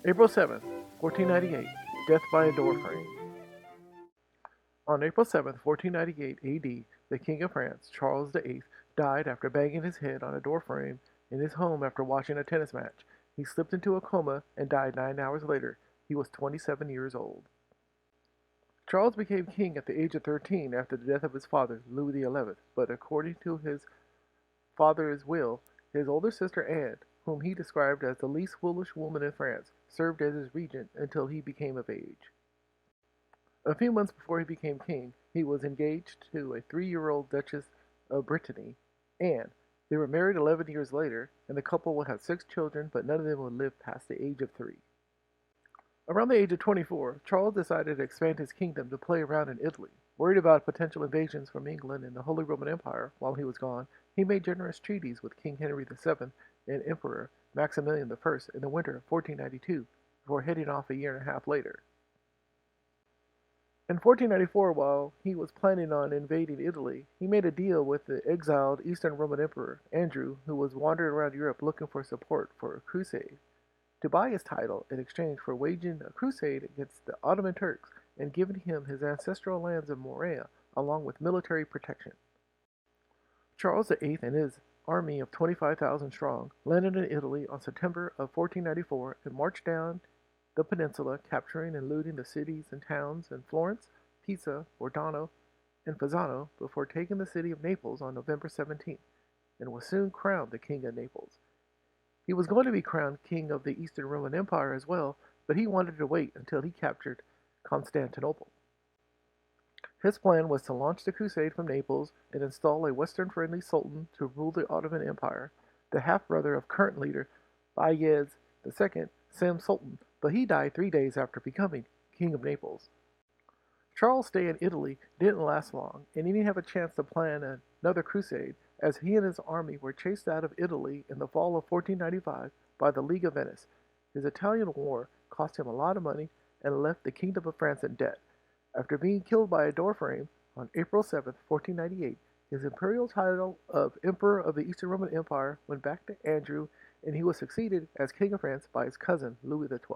April 7th, 1498, death by a door frame. On April 7th, 1498 AD, the King of France, Charles VIII, died after banging his head on a door frame in his home after watching a tennis match. He slipped into a coma and died 9 hours later. He was 27 years old. Charles became king at the age of 13 after the death of his father, Louis XI, but according to his father's will, his older sister Anne, whom he described as the least foolish woman in France, served as his regent until he became of age. A few months before he became king, he was engaged to a 3-year-old Duchess of Brittany, Anne. They were married 11 years later, and the couple would have 6 children, but none of them would live past the age of 3. Around the age of 24, Charles decided to expand his kingdom to play around in Italy. Worried about potential invasions from England and the Holy Roman Empire while he was gone, he made generous treaties with King Henry VII and Emperor Maximilian I in the winter of 1492 before heading off a year and a half later. In 1494, while he was planning on invading Italy, he made a deal with the exiled Eastern Roman Emperor, Andrew, who was wandering around Europe looking for support for a crusade, to buy his title in exchange for waging a crusade against the Ottoman Turks and giving him his ancestral lands of Morea, along with military protection. Charles VIII and his army of 25,000 strong landed in Italy on September of 1494 and marched down the peninsula, capturing and looting the cities and towns in Florence, Pisa, Ordono, and Fasano before taking the city of Naples on November 17th, and was soon crowned the King of Naples. He was going to be crowned King of the Eastern Roman Empire as well, but he wanted to wait until he captured Constantinople. His plan was to launch the crusade from Naples and install a Western-friendly sultan to rule the Ottoman Empire, the half-brother of current leader Bayezid II, Sam Sultan, but he died 3 days after becoming King of Naples. Charles' stay in Italy didn't last long, and he didn't have a chance to plan another crusade, as he and his army were chased out of Italy in the fall of 1495 by the League of Venice. His Italian war cost him a lot of money and left the Kingdom of France in debt. After being killed by a doorframe on April 7th, 1498, his imperial title of Emperor of the Eastern Roman Empire went back to Andrew, and he was succeeded as King of France by his cousin Louis XII.